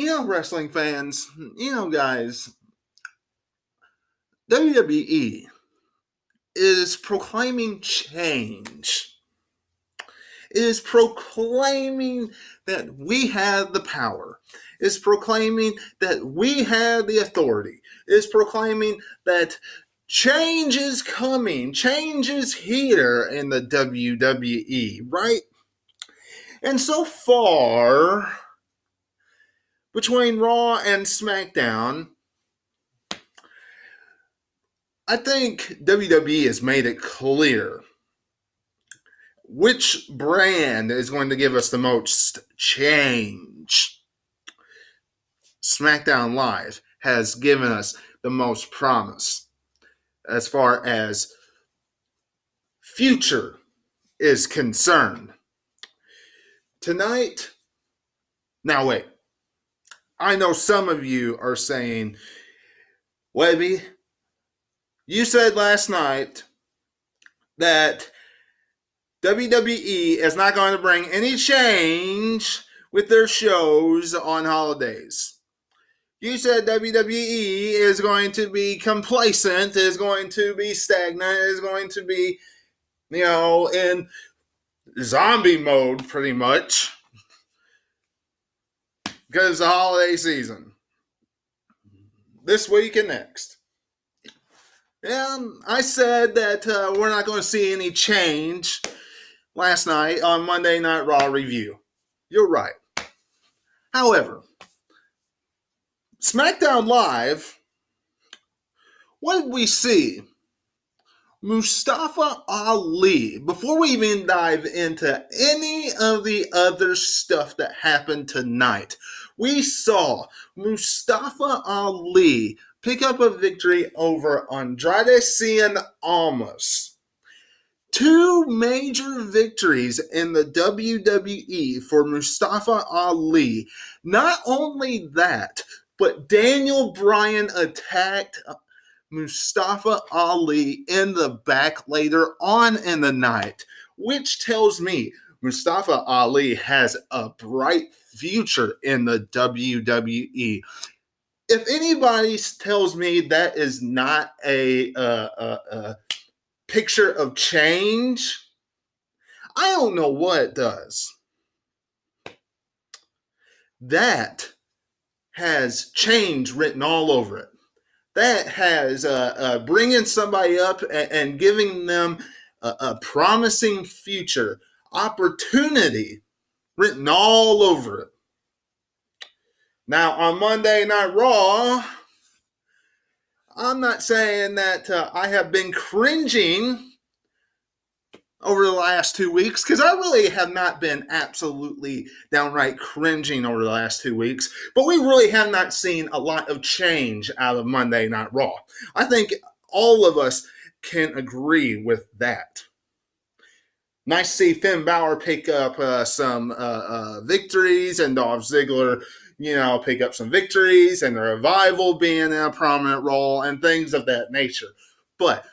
Wrestling fans, guys, WWE is proclaiming change. It is proclaiming that we have the power. It's proclaiming that we have the authority. It's proclaiming that change is coming. Change is here in the WWE, right? And so far, between Raw and SmackDown, I think WWE has made it clear which brand is going to give us the most change. SmackDown Live has given us the most promise as far as future is concerned. Tonight, now wait, I know some of you are saying, Webby, you said last night that WWE is not going to bring any change with their shows on holidays. You said WWE is going to be complacent, is going to be stagnant, is going to be, in zombie mode pretty much because it's the holiday season. This week and next. I said that we're not going to see any change last night on Monday Night Raw review. You're right. However, SmackDown Live, what did we see? Mustafa Ali. Before we even dive into any of the other stuff that happened tonight, we saw Mustafa Ali pick up a victory over Andrade Cien Almas. Two major victories in the WWE for Mustafa Ali. Not only that, but Daniel Bryan attacked Mustafa Ali in the back later on in the night, which tells me Mustafa Ali has a bright future in the WWE. If anybody tells me that is not a picture of change, I don't know what does. That has change written all over it. That has bringing somebody up and giving them a promising future, opportunity written all over it. Now, on Monday Night Raw, I'm not saying that I have been cringing over the last 2 weeks, because I really have not been absolutely downright cringing over the last 2 weeks, but we really have not seen a lot of change out of Monday Night Raw. I think all of us can agree with that. Nice to see Finn Balor pick up some victories, and Dolph Ziggler pick up some victories, and the Revival being in a prominent role, and things of that nature. But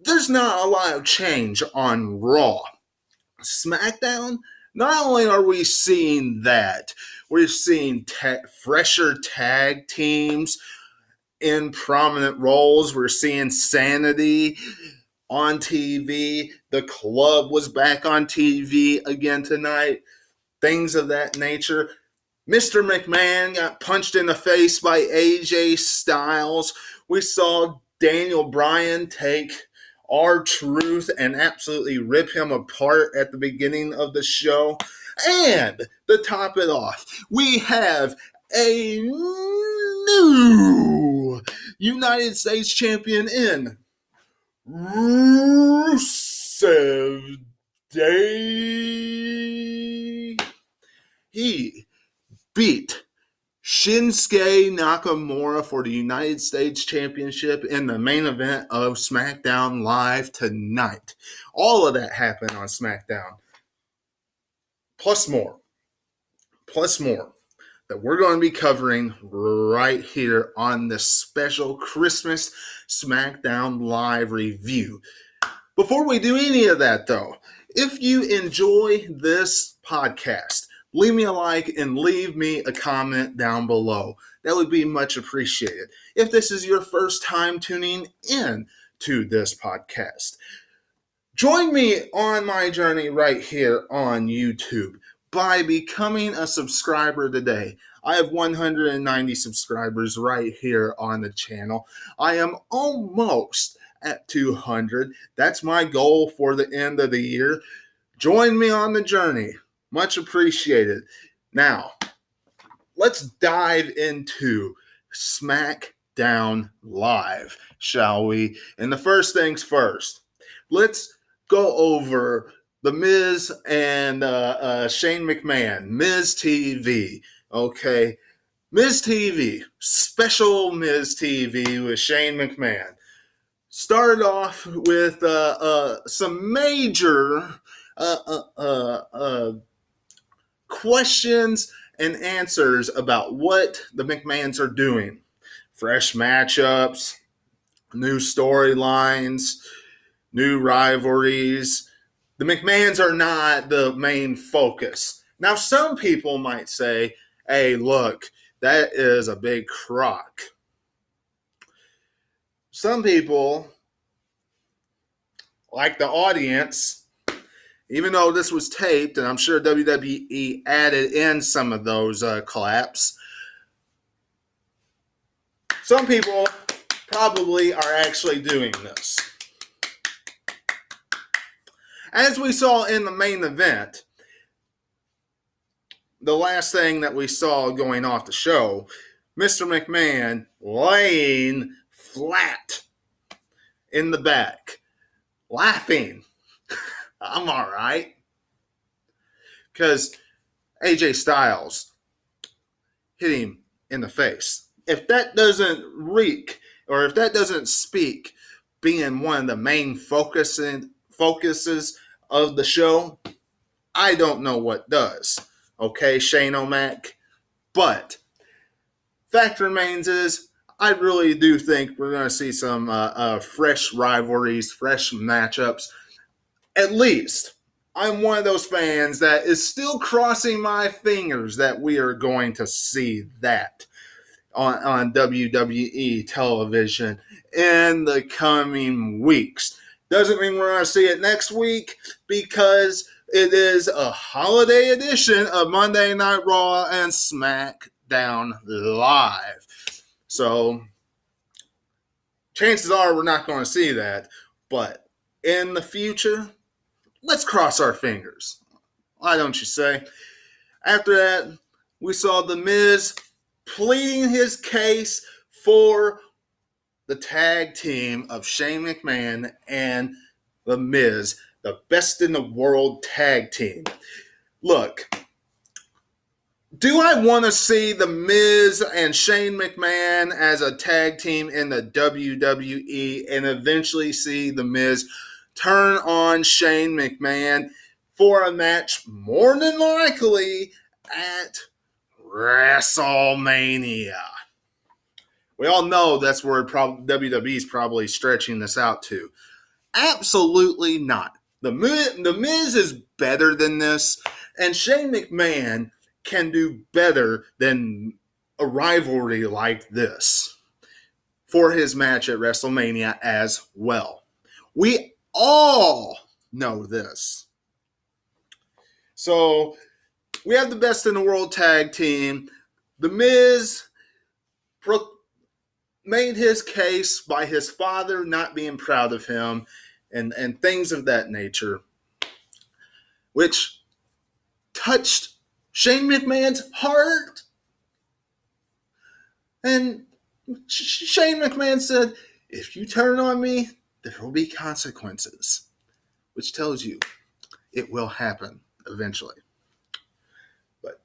there's not a lot of change on Raw. SmackDown, not only are we seeing that, we're seeing fresher tag teams in prominent roles. We're seeing Sanity on TV. The Club was back on TV again tonight. Things of that nature. Mr. McMahon got punched in the face by AJ Styles. We saw Daniel Bryan take R-Truth and absolutely rip him apart at the beginning of the show. And to top it off, we have a new United States champion in RUSEV Day. He beat Shinsuke Nakamura for the United States Championship in the main event of SmackDown Live tonight. All of that happened on SmackDown. Plus more that we're going to be covering right here on the special Christmas SmackDown Live review. Before we do any of that, though, if you enjoy this podcast, leave me a like and leave me a comment down below. That would be much appreciated. If this is your first time tuning in to this podcast, join me on my journey right here on YouTube by becoming a subscriber today. I have 190 subscribers right here on the channel. I am almost at 200. That's my goal for the end of the year. Join me on the journey. Much appreciated. Now, let's dive into SmackDown Live, shall we? And the first things first, let's go over the Miz and Shane McMahon, Miz TV, okay? Miz TV, special Miz TV with Shane McMahon. Started off with some major questions and answers about what the McMahons are doing. Fresh matchups, new storylines, new rivalries. The McMahons are not the main focus. Now, some people might say, hey, look, that is a big crock. Some people, like the audience, even though this was taped, and I'm sure WWE added in some of those claps, some people probably are actually doing this. As we saw in the main event, the last thing that we saw going off the show, Mr. McMahon laying flat in the back, laughing. I'm all right. Because AJ Styles hit him in the face. If that doesn't reek, or if that doesn't speak being one of the main focuses of the show, I don't know what does. Okay, Shane O'Mac. But fact remains is, I really do think we're going to see some fresh rivalries, fresh matchups. At least, I'm one of those fans that is still crossing my fingers that we are going to see that on WWE television in the coming weeks. Doesn't mean we're going to see it next week, because it is a holiday edition of Monday Night Raw and SmackDown Live. So, chances are we're not going to see that. But in the future, let's cross our fingers. Why don't you say? After that, we saw The Miz pleading his case for the tag team of Shane McMahon and The Miz, the best in the world tag team. Look, do I want to see The Miz and Shane McMahon as a tag team in the WWE and eventually see The Miz turn on Shane McMahon for a match more than likely at WrestleMania? We all know that's where WWE's probably stretching this out to. Absolutely not. The Miz is better than this, and Shane McMahon can do better than a rivalry like this for his match at WrestleMania as well. We all know this. So, we have the best in the world tag team. The Miz made his case by his father not being proud of him and things of that nature, which touched Shane McMahon's heart. And Shane McMahon said, if you turn on me, there will be consequences, which tells you it will happen eventually. But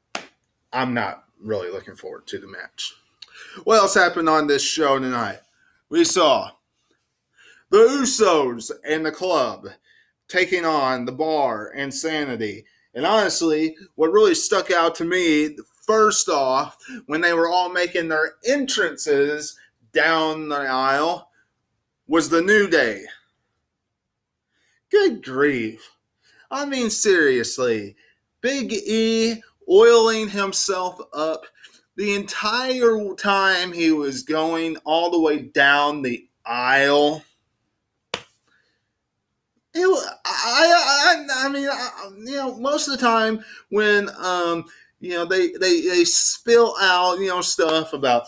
I'm not really looking forward to the match. What else happened on this show tonight? We saw the Usos and the Club taking on the Bar and Sanity. And honestly, what really stuck out to me, first off, when they were all making their entrances down the aisle, was the New Day. Good grief. I mean, seriously, Big E oiling himself up the entire time he was going all the way down the aisle. Most of the time when they spill out stuff about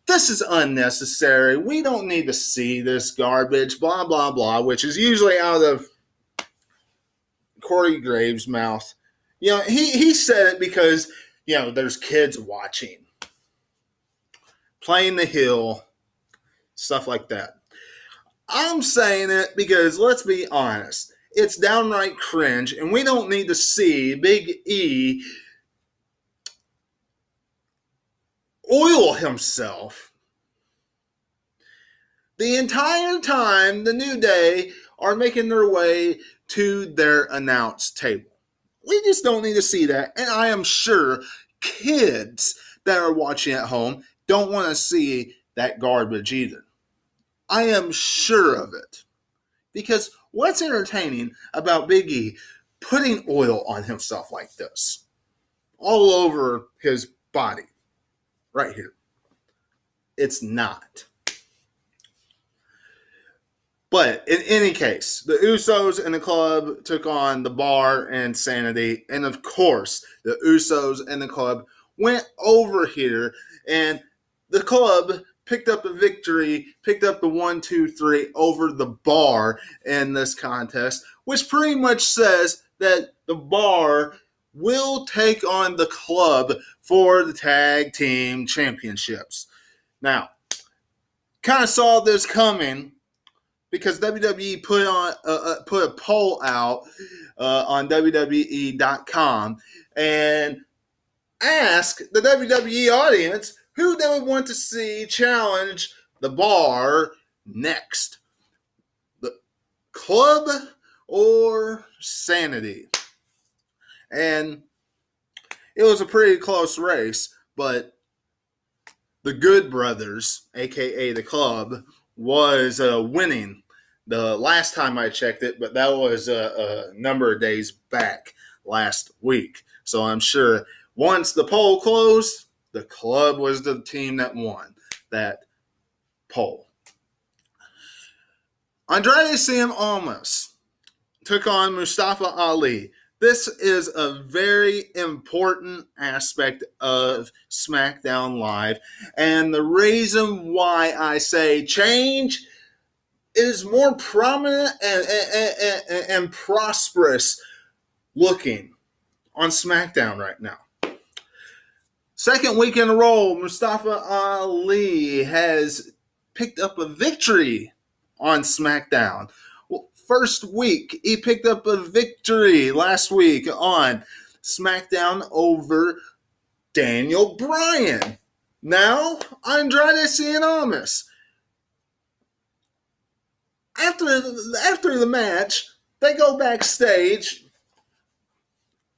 this is unnecessary, we don't need to see this garbage, blah blah blah, which is usually out of Corey Graves' mouth. He said it because there's kids watching, playing the heel, stuff like that. I'm saying it because, let's be honest, it's downright cringe, and we don't need to see Big E oil himself the entire time the New Day are making their way to their announce table. We just don't need to see that, and I am sure kids that are watching at home don't want to see that garbage either. I am sure of it. Because what's entertaining about Big E putting oil on himself like this? All over his body. Right here. It's not. But in any case, the Usos and the club took on the Bar and Sanity. And of course, the Usos and the club went over here. And the club picked up a victory, picked up the 1-2-3 over the Bar in this contest, which pretty much says that the Bar will take on the club for the tag team championships. Now, kind of saw this coming because WWE put a poll out on WWE.com and asked the WWE audience who they would want to see challenge the Bar next. The club or Sanity? And it was a pretty close race, but the Good Brothers, a.k.a. the club, was winning the last time I checked it, but that was a number of days back last week. So I'm sure once the poll closed, the club was the team that won that poll. Andrade Cien Almas took on Mustafa Ali. This is a very important aspect of SmackDown Live. And the reason why I say change is more prominent and prosperous looking on SmackDown right now. Second week in a row, Mustafa Ali has picked up a victory on SmackDown. Well, first week, he picked up a victory last week on SmackDown over Daniel Bryan. Now, Andrade Cien Almas. After the match, they go backstage.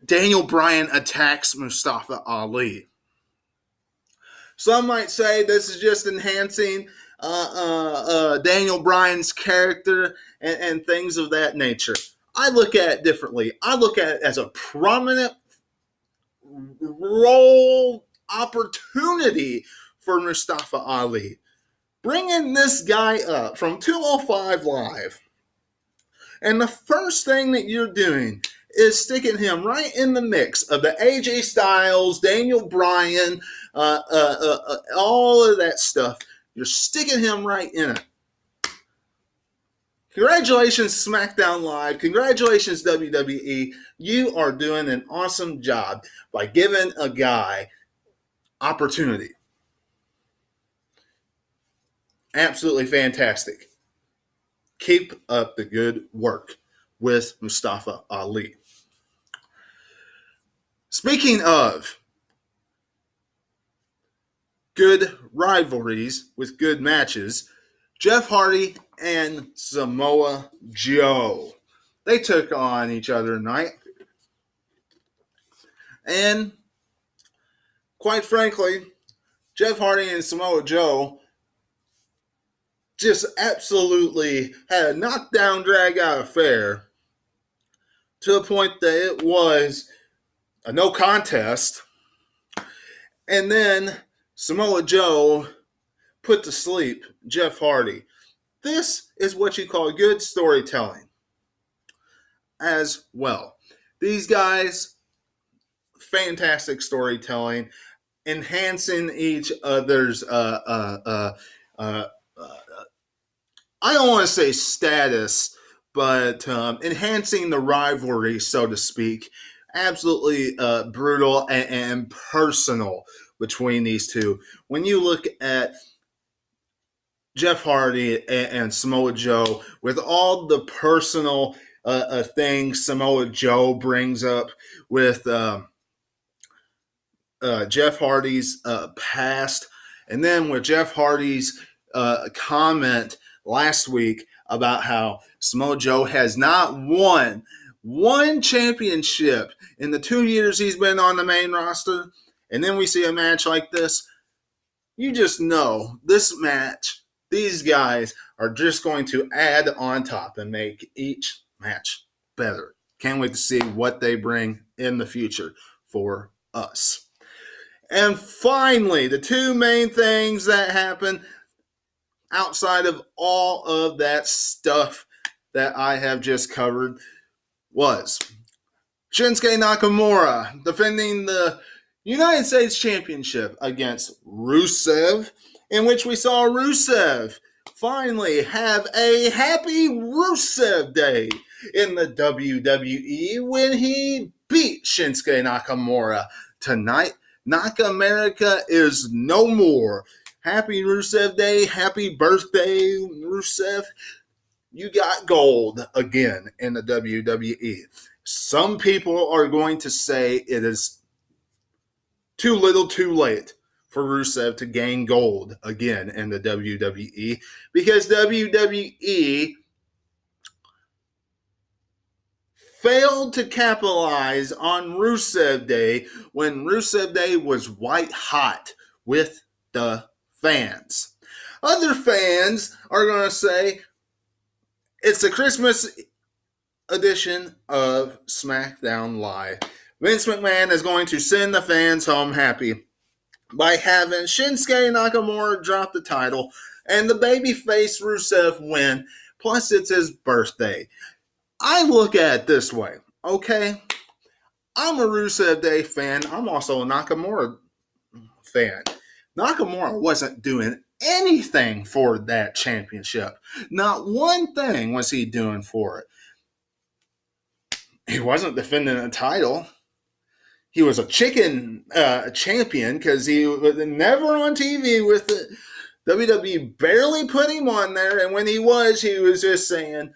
Daniel Bryan attacks Mustafa Ali. Some might say this is just enhancing Daniel Bryan's character and things of that nature. I look at it differently. I look at it as a prominent role opportunity for Mustafa Ali. Bringing this guy up from 205 Live. And the first thing that you're doing is sticking him right in the mix of the AJ Styles, Daniel Bryan, all of that stuff. You're sticking him right in it. Congratulations, SmackDown Live. Congratulations, WWE. You are doing an awesome job by giving a guy opportunity. Absolutely fantastic. Keep up the good work with Mustafa Ali. Speaking of good rivalries with good matches, Jeff Hardy and Samoa Joe. They took on each other tonight. And quite frankly, Jeff Hardy and Samoa Joe just absolutely had a knockdown, drag-out affair to the point that it was a no contest, and then Samoa Joe put to sleep Jeff Hardy. This is what you call good storytelling as well. These guys, fantastic storytelling, enhancing each other's I don't want to say status, but enhancing the rivalry, so to speak. Absolutely brutal and personal between these two. When you look at Jeff Hardy and Samoa Joe, with all the personal things Samoa Joe brings up with Jeff Hardy's past, and then with Jeff Hardy's comment last week about how Samoa Joe has not won one championship in the 2 years he's been on the main roster, and then we see a match like this, you just know this match, these guys are just going to add on top and make each match better. Can't wait to see what they bring in the future for us. And finally, the two main things that happen outside of all of that stuff that I have just covered was Shinsuke Nakamura defending the United States Championship against RUSEV, in which we saw RUSEV finally have a happy RUSEV Day in the WWE when he beat Shinsuke Nakamura. Tonight, Nakamerica is no more. Happy Rusev Day. Happy birthday, Rusev. You got gold again in the WWE. Some people are going to say it is too little too late for Rusev to gain gold again in the WWE because WWE failed to capitalize on Rusev Day when Rusev Day was white hot with the fans. Other fans are going to say it's the Christmas edition of SmackDown Live. Vince McMahon is going to send the fans home happy by having Shinsuke Nakamura drop the title and the babyface Rusev win, plus it's his birthday. I look at it this way, okay? I'm a Rusev Day fan. I'm also a Nakamura fan. Nakamura wasn't doing anything for that championship. Not one thing was he doing for it. He wasn't defending a title. He was a chicken champion because he was never on TV with it. WWE barely put him on there, and when he was just saying,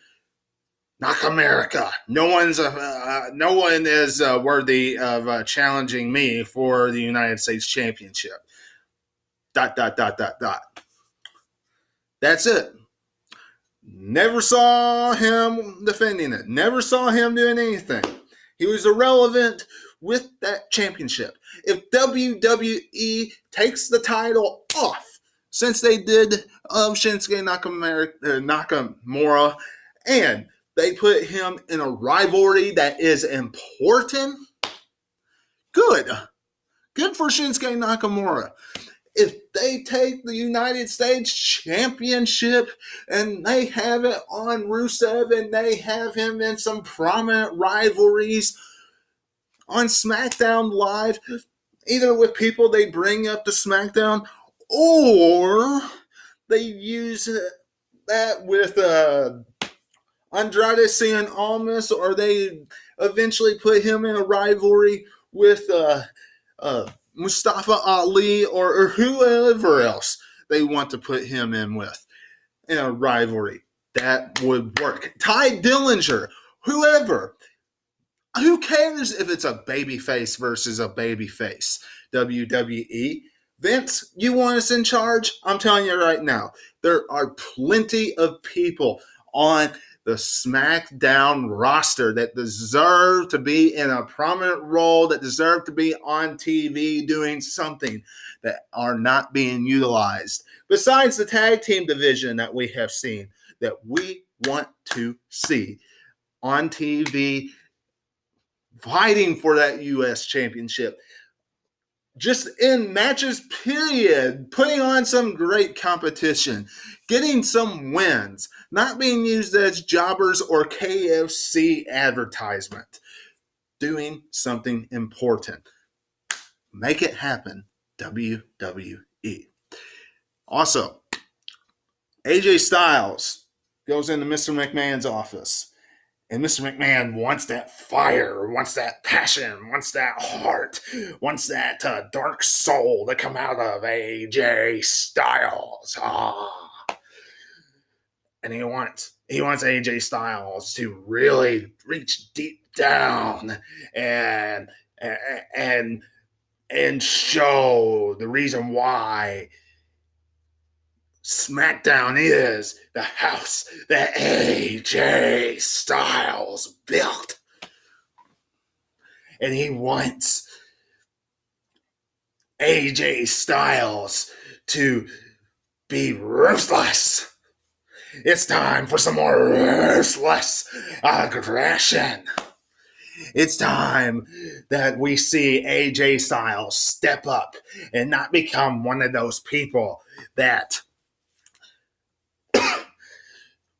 Nakamerica, no one is worthy of challenging me for the United States Championship. ... That's it. Never saw him defending it. Never saw him doing anything. He was irrelevant with that championship. If WWE takes the title off, since they did Shinsuke Nakamura, and they put him in a rivalry that is important, good. Good for Shinsuke Nakamura. If they take the United States Championship and they have it on Rusev and they have him in some prominent rivalries on SmackDown Live, either with people they bring up to SmackDown or they use that with Andrade Cien Almas, or they eventually put him in a rivalry with Mustafa Ali or whoever else they want to put him in with in a rivalry. That would work. Ty Dillinger, whoever. Who cares if it's a babyface versus a babyface? WWE. Vince, you want us in charge? I'm telling you right now, there are plenty of people on the SmackDown roster that deserve to be in a prominent role, that deserve to be on TV doing something, that are not being utilized. Besides the tag team division that we have seen, that we want to see on TV fighting for that U.S. championship. Just in matches, period, putting on some great competition, getting some wins, not being used as jobbers or KFC advertisement, doing something important. Make it happen, WWE. Also, AJ Styles goes into Mr. McMahon's office. And Mr. McMahon wants that fire, wants that passion, wants that heart, wants that dark soul to come out of AJ Styles. And he wants AJ Styles to really reach deep down and show the reason why SmackDown is the house that AJ Styles built. And he wants AJ Styles to be ruthless. It's time for some more ruthless aggression. It's time that we see AJ Styles step up and not become one of those people that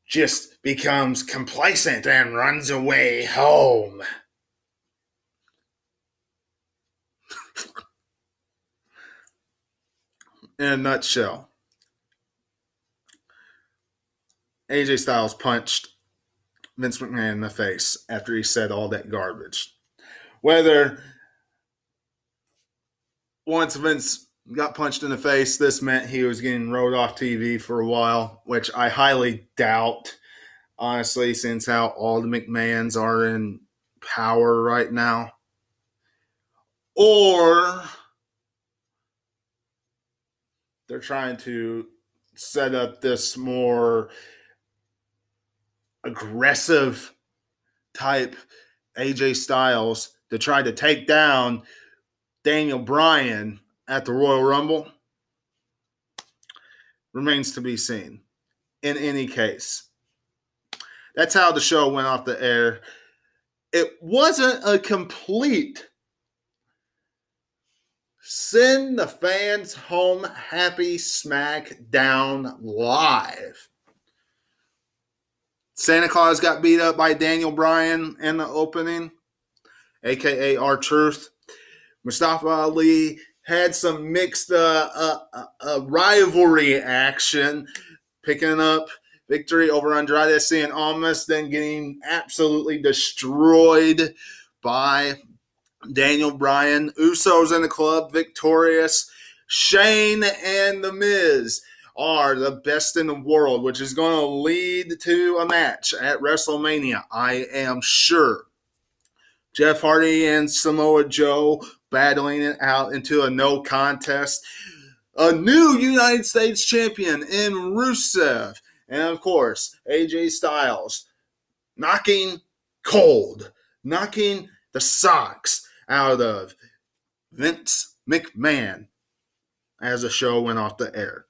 just becomes complacent and runs away home. In a nutshell, AJ Styles punched Vince McMahon in the face after he said all that garbage. Whether once Vince got punched in the face, this meant he was getting rode off TV for a while, which I highly doubt, honestly, since how all the McMahons are in power right now. Or they're trying to set up this more aggressive type AJ Styles to try to take down Daniel Bryan at the Royal Rumble. Remains to be seen. In any case, that's how the show went off the air. It wasn't a complete send the fans home happy SmackDown Live. Santa Claus got beat up by Daniel Bryan in the opening, a.k.a. R-Truth. Mustafa Ali had some mixed rivalry action, picking up victory over Andrade Cien Almas, then getting absolutely destroyed by Daniel Bryan. Usos in the club, victorious. Shane and The Miz are the best in the world, which is going to lead to a match at WrestleMania, I am sure. Jeff Hardy and Samoa Joe battling it out into a no contest. A new United States champion in RUSEV. And, of course, AJ Styles knocking the socks out of Vince McMahon as the show went off the air.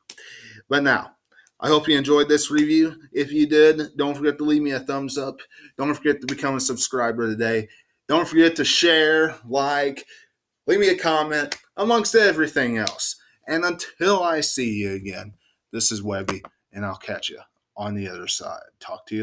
But now, I hope you enjoyed this review. If you did, don't forget to leave me a thumbs up. Don't forget to become a subscriber today. Don't forget to share, like, leave me a comment, amongst everything else. And until I see you again, this is Webby, and I'll catch you on the other side. Talk to you later.